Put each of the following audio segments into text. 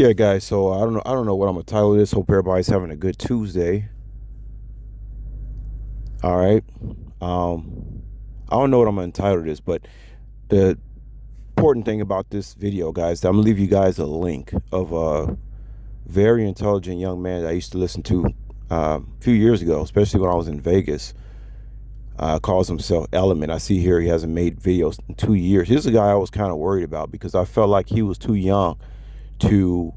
Yeah, guys. So I don't know what I'm gonna title this. Hope everybody's having a good Tuesday. All right. I don't know what I'm gonna entitle this, but the important thing about this video, guys, I'm gonna leave you guys a link of a very intelligent young man that I used to listen to a few years ago, especially when I was in Vegas. Calls himself Element. I see here he hasn't made videos in 2 years. Here's a guy I was kind of worried about because I felt like he was too young to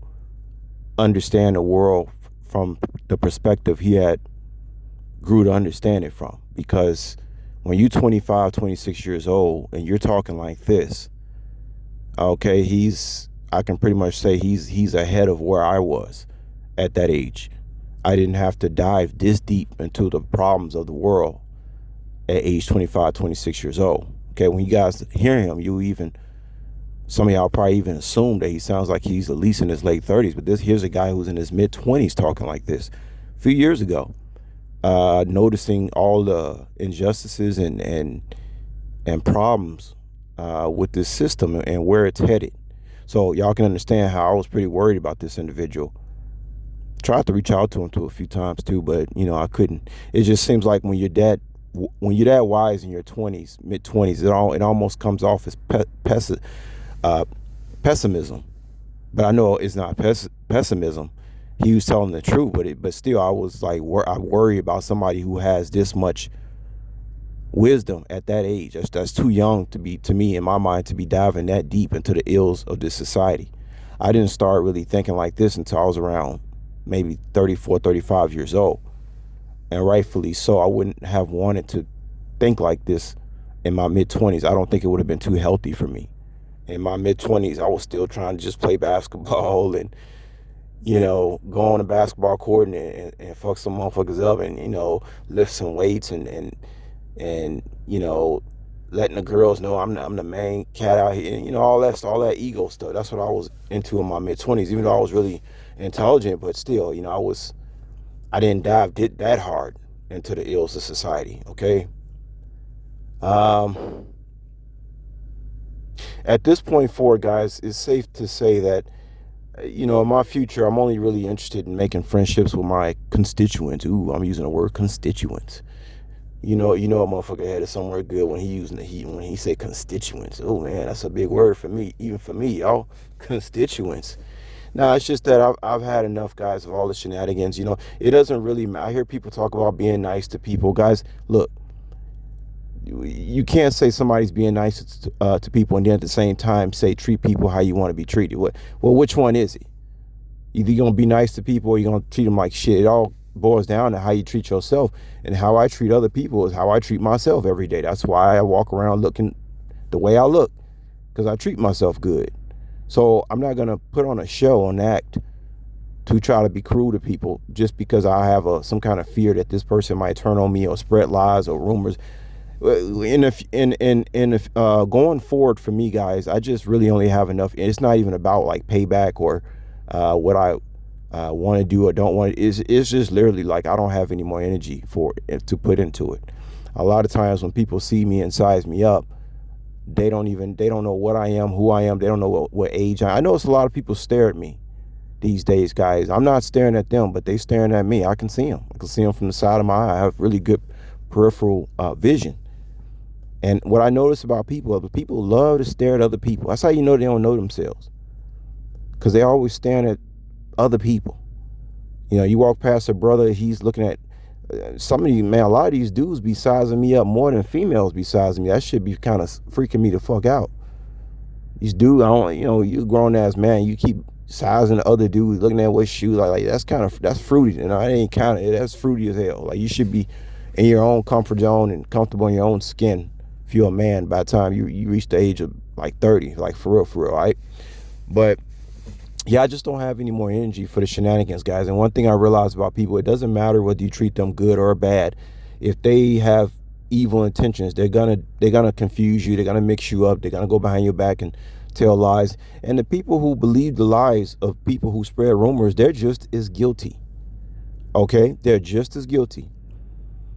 understand the world from the perspective he had grew to understand it from. Because when you're 25, 26 years old and you're talking like this, okay, I can pretty much say he's ahead of where I was at that age. I didn't have to dive this deep into the problems of the world at age 25, 26 years old. Okay, when you guys hear him, some of y'all probably even assume that he sounds like he's at least in his late 30s. But here's a guy who's in his mid 20s talking like this a few years ago, noticing all the injustices and problems with this system and where it's headed. So y'all can understand how I was pretty worried about this individual. Tried to reach out to him a few times too, but I couldn't. It just seems like when you're that wise in your 20s, mid 20s, it almost comes off as uh, pessimism. But I know it's not pessimism. He was telling the truth, but still, I was like, I worry about somebody who has this much wisdom at that age. That's too young to me, in my mind, to be diving that deep into the ills of this society. I didn't start really thinking like this until I was around maybe 34, 35 years old. And rightfully so. I wouldn't have wanted to think like this in my mid 20s. I don't think it would have been too healthy for me. In my mid 20s, I was still trying to just play basketball and, go on a basketball court and fuck some motherfuckers up and, lift some weights and letting the girls know I'm the main cat out here. And, all that ego stuff. That's what I was into in my mid 20s, even though I was really intelligent, but still, I didn't dive that hard into the ills of society. Okay. Um, at this point forward, guys, it's safe to say that, in my future, I'm only really interested in making friendships with my constituents. Ooh, I'm using the word constituents. A motherfucker headed somewhere good when when he said constituents. Oh man, that's a big word for me, even for me, y'all. Constituents. No, it's just that I've had enough, guys, of all the shenanigans. It doesn't really matter. I hear people talk about being nice to people. Guys, look, you can't say somebody's being nice to people and then at the same time say treat people how you want to be treated. Well, which one is it? Either you're going to be nice to people or you're going to treat them like shit. It all boils down to how you treat yourself. And how I treat other people is how I treat myself every day. That's why I walk around looking the way I look, because I treat myself good. So I'm not going to put on a show, an act, to try to be cruel to people just because I have some kind of fear that this person might turn on me or spread lies or rumors. Going forward for me, guys, I just really only have enough. It's not even about like payback or what I want to do or don't want. It's just literally like I don't have any more energy for it to put into it. A lot of times when people see me and size me up, they don't know what I am, who I am. They don't know what age I notice a lot of people stare at me these days, guys. I'm not staring at them, but they staring at me. I can see them. I can see them from the side of my eye. I have really good peripheral vision. And what I notice about people love to stare at other people. That's how you know they don't know themselves, because they always staring at other people. You walk past a brother, he's looking at some of these, man, a lot of these dudes be sizing me up more than females be sizing me. That should be kind of freaking me the fuck out. These dudes, I don't, you a grown ass man, you keep sizing the other dudes, looking at what shoes, like that's fruity. And I ain't that's fruity as hell. Like, you should be in your own comfort zone and comfortable in your own skin if you're a man by the time you reach the age of like 30, like for real, right? But yeah, I just don't have any more energy for the shenanigans, guys. And one thing I realized about people, it doesn't matter whether you treat them good or bad. If they have evil intentions, they're gonna confuse you. They're gonna mix you up. They're gonna go behind your back and tell lies. And the people who believe the lies of people who spread rumors, they're just as guilty. Okay, they're just as guilty.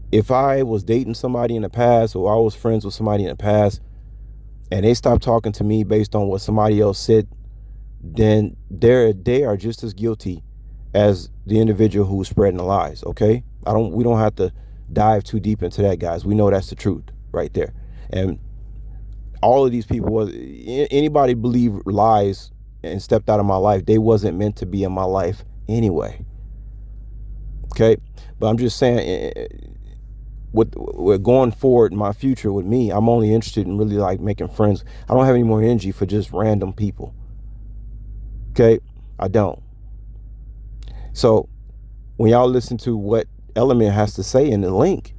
If I was dating somebody in the past, or I was friends with somebody in the past, and they stopped talking to me based on what somebody else said then they are just as guilty as the individual who's spreading the lies. Okay, we don't have to dive too deep into that, guys. We know that's the truth right there. And all of these people, was anybody believe lies and stepped out of my life, they wasn't meant to be in my life anyway. Okay, but I'm just saying, with going forward in my future with me, I'm only interested in really like making friends. I don't have any more energy for just random people. Okay, I don't. So when y'all listen to what Element has to say in the link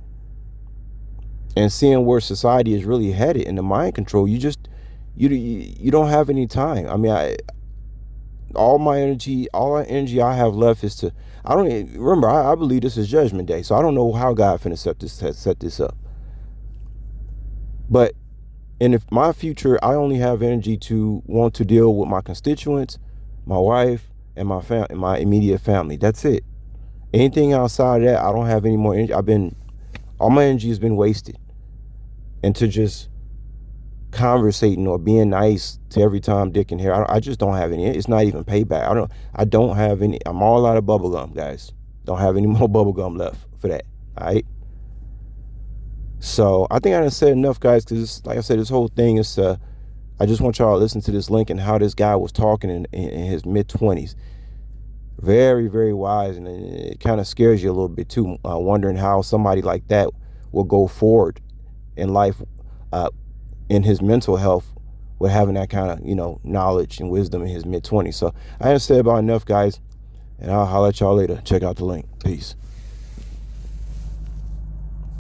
and seeing where society is really headed in the mind control, you don't have any time. I mean, all my energy I have left is to, I don't even, remember, I believe this is Judgment Day, so I don't know how God finna set this up. But in my future, I only have energy to want to deal with my constituents, my wife, and my immediate family. That's it. Anything outside of that, I don't have any more energy. All my energy has been wasted into just conversating or being nice to every Tom, Dick, and Harry. I just don't have any. It's not even payback. I don't have any. I'm all out of bubble gum, guys. Don't have any more bubble gum left for that. All right. So I think I done said enough, guys, because like I said, this whole thing is, I just want y'all to listen to this link and how this guy was talking in his mid-20s. Very, very wise, and it kind of scares you a little bit too, wondering how somebody like that will go forward in life, in his mental health, with having that kind of, knowledge and wisdom in his mid-20s. So I done said about enough, guys, and I'll holler at y'all later. Check out the link. Peace.